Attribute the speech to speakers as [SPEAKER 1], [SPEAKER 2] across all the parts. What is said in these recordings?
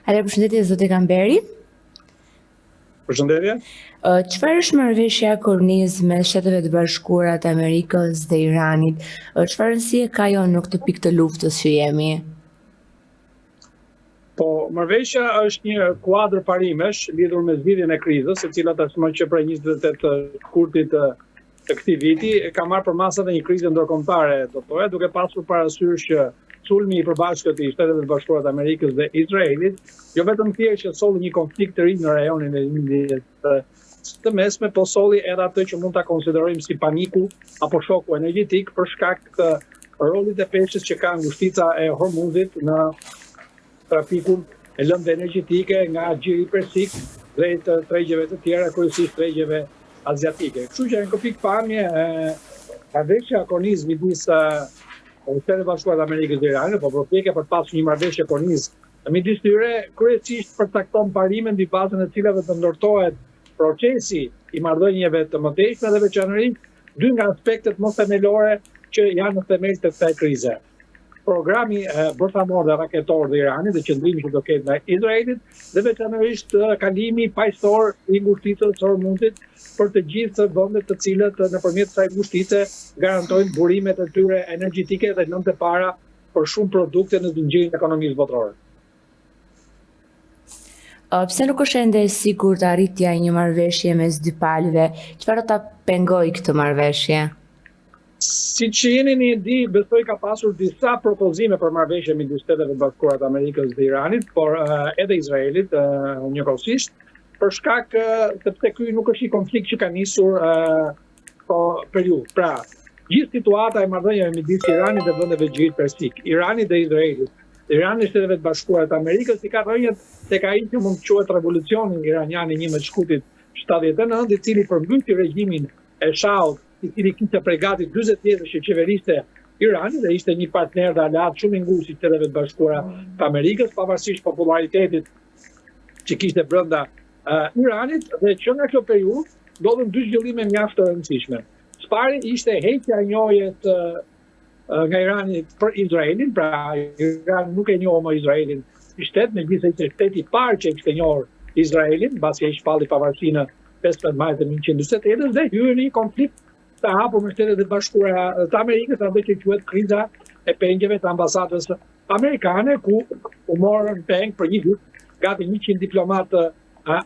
[SPEAKER 1] Ale, përshëndetje zoti Kamberi.
[SPEAKER 2] Përshëndetje.
[SPEAKER 1] Çfarë është marrëveshja e kornizë mes Shteteve të Bashkuara të Amerikës dhe Iranit? Çfarë rëndësie ka ajo në këtë pikë të luftës që jemi?
[SPEAKER 2] Po, marrëveshja është një kuadër parimesh lidhur me zgjidhjen e krizës, e cila tashmë që prej 28 shkurtit të këtij viti ka marrë përmas edhe një krize ndërkombëtare, duke pasur parasysh që sulmi i përbashkët i Shteteve të Bashkuara të Amerikës dhe Izraelit, jo vetëm thjesht që solli një konflikt të ri në rajonin e Indisë të mesme, po solli edhe atë që mund ta konsiderojmë si paniku apo shoku energjetik për shkak të rolit e peshës që ka ngushtica e Hormuzit në trafikun e lëndëve energjetike nga Gjiri Persik drejt tregjeve të tjera, kryesisht tregjeve aziatike. Kështu që në këtë pikpamje marrëveshja e kornizë midis Shtetet e Bashkuara të Amerikës dhe Iranit, po propjeke për të pasur një marrëveshje kornizë midis tyre, kryesisht përcakton parimet mbi bazën e cilave të ndërtohet procesi i marrëdhënieve të mëtejshme dhe veçanërisht dy nga aspektet më themelore që janë në themel të kësaj krize. Programi bërthamor dhe raketor dhe Iranit dhe qëndrimi që do ketë nga Izraelit dhe veçanërisht kalimi paqësor i ngushticës së Hormuzit për të gjithë vendet të cilët nëpërmjet kësaj ngushtice garantojnë burimet e tyre energjetike dhe lëndë e para për shumë produkte në zinxhirin e ekonomisë botërore.
[SPEAKER 1] Pse nuk është ende e sigurt arritja e një marrëveshje mes dy palëve? Çfarë do ta pengojë këtë marrëveshje?
[SPEAKER 2] Siç jeni një di, besoj ka pasur disa propozime për marrëveshje midis Shteteve të Bashkuara të Amerikës dhe Iranit, por edhe Izraelit njëkohësisht, për shkak sepse ky nuk është një konflikt që ka nisur periudhë. Pra, gjithë situata e marrëdhënieve midis Iranit dhe vendeve Gjirit Persik, Iranit dhe Izraelit, Irani dhe Shtetet e Bashkuara të Amerikës i ka rënjët tek ai që mund të quhet revolucionin iranian i 11 shkutit 79, i cili përmbyty regjimin e Shahut, i cili kishte përgatitur 40 vjet që qeveriste Irani dhe ishte një partner dhe aleat shumë i ngushtë i Shtetet e Bashkuara të Amerikës, pavarësisht popularitetit që kishte brenda Iranit, dhe që nga kjo periudhë ndodhen dy zhvillime mjaft të rëndësishme. Së pari ishte heqja e njohjes nga Irani për Izraelin, pra Irani nuk e njohë më Izraelin si shtet, megjithëse ishte shteti i parë që e kishte njohur Izraelin, mbasi ai shpalli pavarësinë 15 majit 1948 dhe hyrë në një konflikt të hapur me Shtetet e Bashkuara të Amerikës, atë që quhet kriza e pengjeve të ambasadës amerikane, ku u morën peng për një vit gati 100 diplomatë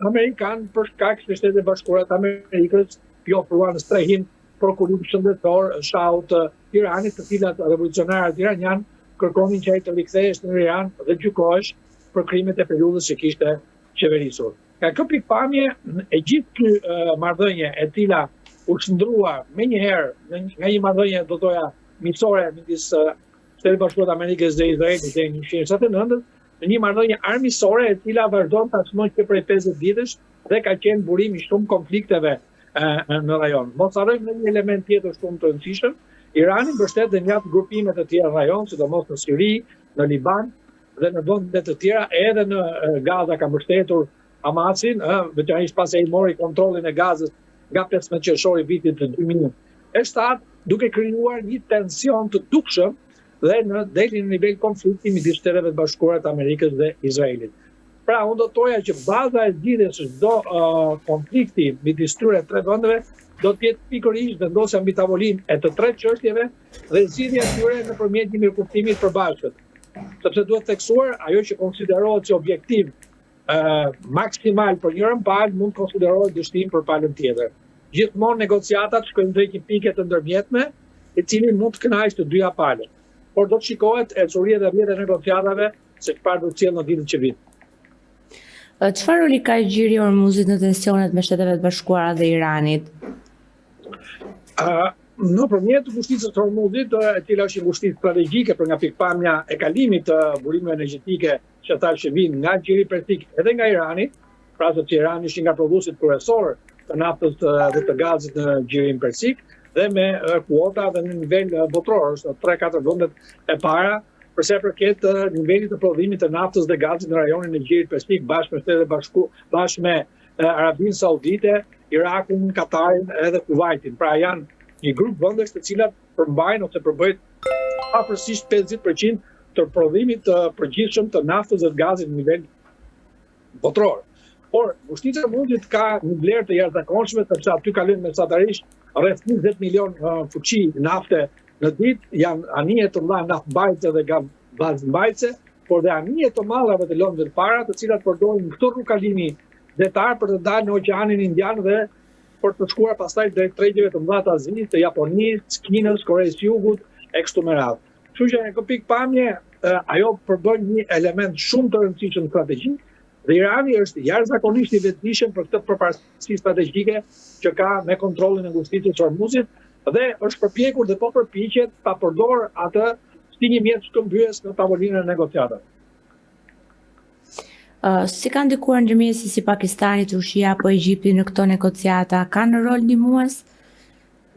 [SPEAKER 2] amerikan për shkak se Shtetet e Bashkuara të Amerikës i ofruan strehim prokurim shëndetëtor Shahut të Iranit, të cilat revolucionarët iranian kërkonin që ai të rikthehesh në Iran dhe gjykohesh për krimet e periudhës që kishte qeverisur. Nga kjo pikpamje, e gjithë ky marrëdhënie e cila u shndrua menjëherë nga një marrëdhënie do thoja miqësore midis Shtetit të Bashkuara të Amerikës dhe Izraelit deri në 1979, në një marrëdhënie armiqësore e cila vazhdon tashmë që prej 50 ditësh dhe ka qenë burim i shumë konflikteve në rajon. Mos harrojmë në një element tjetër shumë të rëndësishëm, Irani mbështet dhe njat grupime të tjera në rajon, sidomos në Siri, në Liban dhe në vende të tjera, edhe në Gaza ka mbështetur Hamasin, veçanërisht pas e i mori kontrollin e Gazës nga 15 qershori vitit të 2007, duke krijuar një tension të dukshëm dhe deri në nivel konflikti midis Shteteve të Bashkuara të Amerikës dhe Izraelit. Pra, unë do të thoja që baza e zgjidhjes së çdo konflikti midis këtyre tre vendeve do të jetë pikërisht vendosja mbi tavolinë e të tre çështjeve dhe zgjidhja e tyre nëpërmjet një mirëkuptimi të përbashkët. Sepse duhet theksuar ajo që konsiderohet si objektiv maksimal për njërën palë mund konsiderohet dështim për palën tjetër. Gjithmonë negociatat shkojnë drejt një pike të ndërmjetme, e cili mund të kënaqë të dyja palët. Por do të shikohet ecëria dhe rrjeti e negociatave se çfarë do të sjellë në ditët që vijnë.
[SPEAKER 1] Çfarë roli ka Gjiri i Hormuzit në tensionet me Shtetet e Bashkuara dhe Iranit?
[SPEAKER 2] Nëpërmjet ngushticës së Hormuzit, e cila është një ngushticë strategjike për nga pikpamja e kalimit të burimeve energjetike që ata që vinë nga Gjiri Persik edhe nga Irani, pra sepse Irani është nga prodhuesit kryesorë të naftës dhe të gazit në Gjirin Persik, dhe me kuota dhe në nivel botëror, 3-4 vendet e para, përse përket nivelit të prodhimit të naftës dhe gazit në rajonin e Gjirit Persik, bashkë me Shtetet e Bashkuara, bashkë me Arabinë Saudite, Irakun, Katarin edhe Kuvajtin. Pra janë një grup vendesh të cilat përmbajnë ose përbëjnë afërsisht 50% të prodhimit të përgjithshëm të naftës dhe gazit në nivel botror. Por ushtria e Mundit ka një vlerë të jashtëzakonshme sepse aty kalojnë mesatarisht rreth 20 milion fuqi nafte në ditë, janë anije të mëdha naftmbajtëse dhe gazmbajtëse, por dhe anije të madhe të lëndëve të para, të cilat përdorin këtë rrugkalimi detar për të dalë në Oqeanin Indian dhe për të shkuar pastaj drejt tregeve të mëdha të Azisë, të Japonisë, Kinës, Koreas së Jugut e kështu me radhë. Kështu që në këtë pikpamje ajo përbën një element shumë të rëndësishëm strategjik dhe Irani është jashtëzakonisht i vetëdijshëm për këtë përparësi strategjike që ka me kontrollin e ngushticës së Hormuzit dhe është përpjekur dhe po përpiqet ta përdor atë si një mjet shkëmbyes në tavolinën e negociatave.
[SPEAKER 1] Si ka ndikuar ndërmjetësi si Pakistani, Turqia apo Egjipti në këto negociata? Kanë rol ndihmues?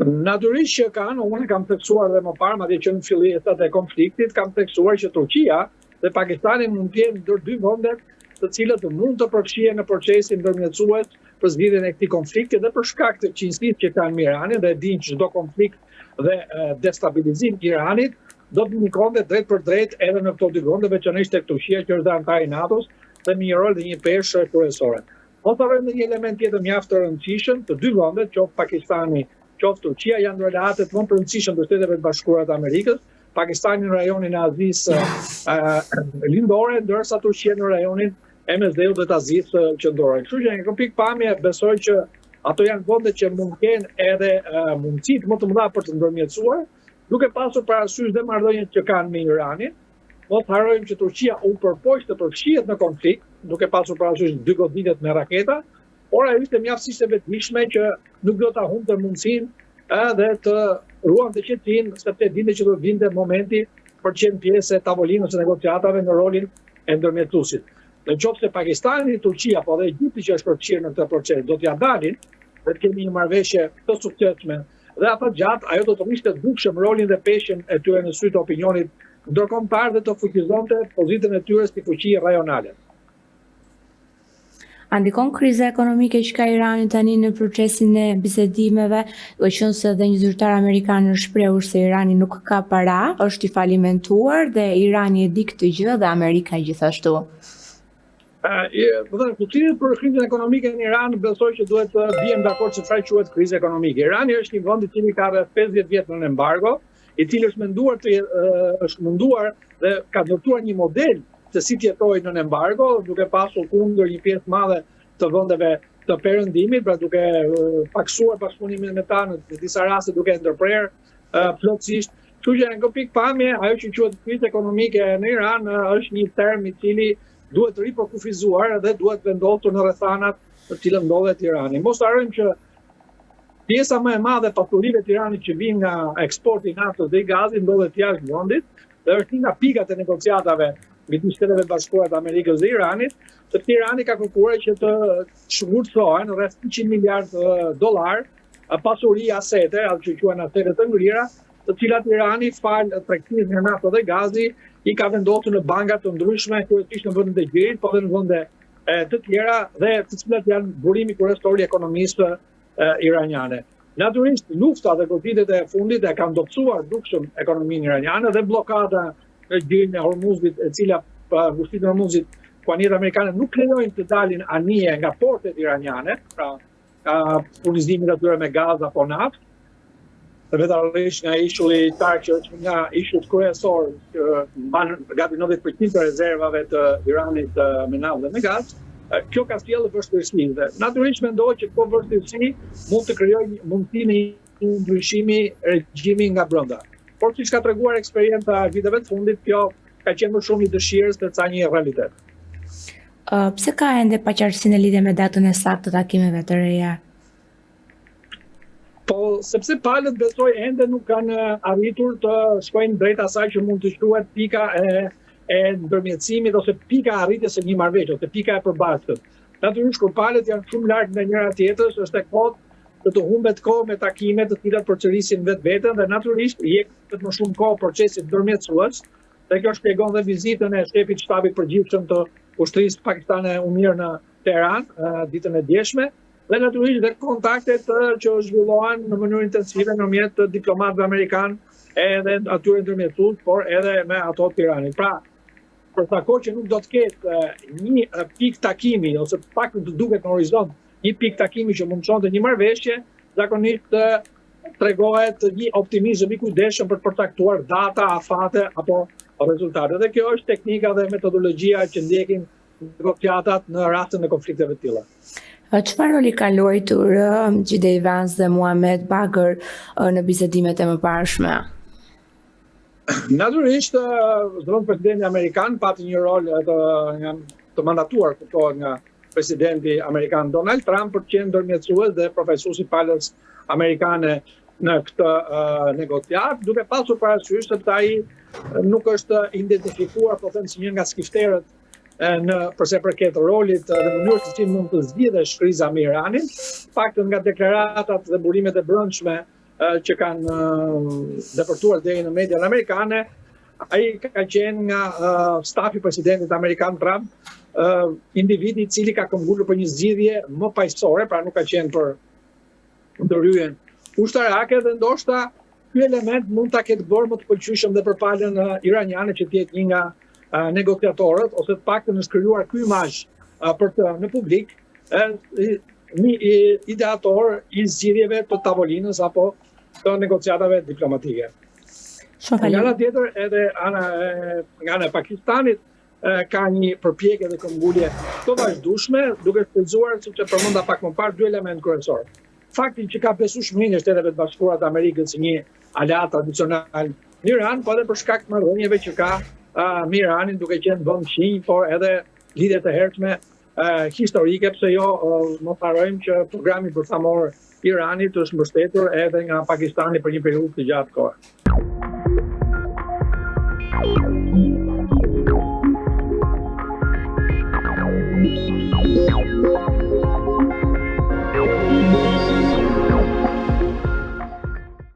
[SPEAKER 2] Natyrisht që kanë, unë kam theksuar dhe më parë, madje që në fillimet e konfliktit, kam theksuar që Turqia dhe Pakistani mund të jenë ndër dy vendet të cilët mund të përfshihen në procesin ndërmjetësues për zgjidhjen e këtij konflikti dhe për shkak të qinjësisë që kanë me Iranin dhe dinë që çdo konflikt dhe destabilizim i Iranit do të ndikojë drejt për drejt edhe në këto dy vende, veçanërisht tek Turqia që është antar i NATO-s dhe me një rol dhe një peshë kryesore. Mos harrojmë një element tjetër mjaft të rëndësishëm, të dy vendet, qoftë Pakistani, qoftë Turqia, janë relatet më të rëndësishme të Shteteve të Bashkuara të Amerikës. Pakistani në rajonin e Azisë lindore, ndërsa Turqia në rajonin e mesdheut dhe të Azisë qendrore. Kështu që në këtë pikpamje besoj që ato janë vende që mund të kenë edhe mundësitë më të mëdha për të ndërmjetësuar, duke pasur parasysh dhe marrëdhëniet që kanë me Iranin. Mos harrojmë që Turqia u përpoq të përfshihet në konflikt, duke pasur parasysh dy goditjet me raketa, por ajo ishte mjaftësisht e vetëdijshme që nuk do ta humbte mundësinë dhe të ruante qetësinë, sepse dinte që do vinte momenti për të qenë pjesë e tavolinës së negociatave në rolin e ndërmjetësuesit. Në qoftë se Pakistani, Turqia apo dhe Egjipti që është përfshirë në këtë proces do t'ia dalin, dhe të kemi një marrëveshje të suksesshme dhe afatgjatë, ajo do të rrishte dukshëm rolin dhe peshën e tyre në sy të opinionit ndërkombëtar dhe të fuqizonte pozitën e tyre si fuqi rajonale.
[SPEAKER 1] A ndikon kriza ekonomike që ka Irani tani në procesin e bisedimeve, duke qenë se dhe një zyrtar amerikan është shprehur se Irani nuk ka para, është i falimentuar dhe Irani e di këtë gjë dhe Amerika gjithashtu.
[SPEAKER 2] Kuptimin për krizën ekonomike në Iran besoj që duhet të bijem dakord se çfarë quhet krizë ekonomike. Irani është një vend i cili ka rreth 50 vjet në embargo, i cili është munduar dhe ka ndërtuar një model se si të jetojë në embargo, duke pasur kundër një pjesë madhe të vendeve të perëndimit, pra duke paksuar bashkëpunimin me ta në disa raste duke ndërprerë plotësisht. Kështu që në këtë pikpamje, ajo që quhet krizë ekonomike në Iran është një term i cili duhet ripokufizuar dhe duhet vendosur në rrethanat të cilën ndodhet Irani. Mos harrojmë që pjesa më e madhe e pasurive të Iranit që vijnë nga eksporti i naftës dhe i gazit ndodhet jashtë vendit dhe është një nga pikat e negociatave midis Shteteve të Bashkuara të Amerikës dhe Iranit, sepse Irani ka kërkuar që të shngurtësohen rreth 100 miliard dollar pasuri asete, ato që quhen asete të ngrira, të cilat Irani fal tregtisë nga nafta dhe gazi i ka vendosur në banka të ndryshme, kryesisht në vendet e Gjirit, po edhe në vende të tjera dhe të cilat janë burimi kryesor i ekonomisë iraniane. Natyrisht, lufta dhe goditjet e fundit e kanë dobësuar dukshëm ekonominë iraniane dhe blokada në Gjirin e Hormuzit, e cila ngushtitë e Hormuzit ku anijet amerikane nuk lejojnë të dalin anije nga portet iraniane, pra furnizimin atyre me gaz apo naftë, veçanërisht nga ishulli Tark që është nga ishulli kryesor që mban gati 90% të rezervave të Iranit me naftë dhe me gaz. Kjo ka sjellë vështirësi dhe natyrisht mendoj që kjo vështirësi mund të krijojë mundësinë e ndryshimi regjimi nga brenda. Por siç ka treguar eksperienca e viteve të fundit, kjo ka qenë më shumë një dëshirë se sa një realitet.
[SPEAKER 1] Pse ka ende paqartësi në lidhje me datën e saktë të takimeve të reja?
[SPEAKER 2] Po, sepse palët besoj ende nuk kanë arritur të shkojnë drejt asaj që mund të quhet pika e ndërmjetësimit ose pika e arritjes së një marrëveshje ose pika e përbashkët. Natyrisht kur palët janë shumë larg nga njëra tjetrës, është e kohë të humbet kohë me takime të cilat përcërisin vetveten dhe natyrisht jepet më shumë kohë procesit ndërmjetësues. Dhe kjo shpjegon dhe vizitën e shefit shtabit përgjithshëm të ushtrisë pakistane UNIR në Teheran ditën e djeshme. Dhe natyrisht dhe kontaktet që zhvillohen në mënyrë intensive nëpërmjet diplomatëve amerikanë edhe atyre ndërmjetësues, por edhe me ato të Tiranit. Pra, për të kohë që nuk do të ketë një pikë takimi, ose pak të duket në horizont, një pikë takimi që mund të çonte një marrëveshje, zakonisht tregohet një optimizëm i kujdesshëm për të përcaktuar data, afate apo rezultate. Dhe kjo është teknika dhe metodologjia që ndjekin negociatat në rastin e konflikteve të tilla.
[SPEAKER 1] Çfarë roli ka luajtur Gjidej Vance dhe Muhamet Bagër në bisedimet e mëparshme?
[SPEAKER 2] Natyrisht, zëvendësi presidenti amerikan pati një rol të mandatuar nga presidenti amerikan Donald Trump për të qenë ndërmjetësues dhe profesues i palës amerikane në këtë negociat, duke pasur parasysh se ai nuk është identifikuar, po them, si një nga skifterët përse përket rolit dhe mënyrës se si mund të zgjidhesh kriza me Iranin, paktën nga deklaratat dhe burimet e brendshme që kanë depërtuar deri në mediat amerikane, ai ka qenë nga stafi presidentit amerikan Trump, individi i cili ka këmbgulur për një zgjidhje më paqësore, pra nuk ka qenë për ndërhyrjen ushtarake, dhe ndoshta ky element mund ta ketë bërë më të pëlqyeshëm dhe për palën iraniane që të jetë një nga negociatorët, ose të paktën është krijuar ky imazh për të në publik, një ideator i zgjidhjeve të tavolinës apo të negociatave diplomatike. Nga ana tjetër, edhe nga ana e Pakistanit ka një përpjekje dhe këmbgulje të vazhdueshme, duke shpenzuar, siç e përmenda pak më parë, dy element kryesor. Faktin që ka besueshmërinë e Shteteve të Bashkuara të Amerikës si një aleat tradicional në Iran, po edhe për shkak të marrëdhënieve që ka me Iranin, duke qenë vend shinj, por edhe lidhje të hershme historike, pse jo mos harrojmë që programi bërthamor i Iranit është mbështetur edhe nga Pakistani për një periudhë të gjatë kohe.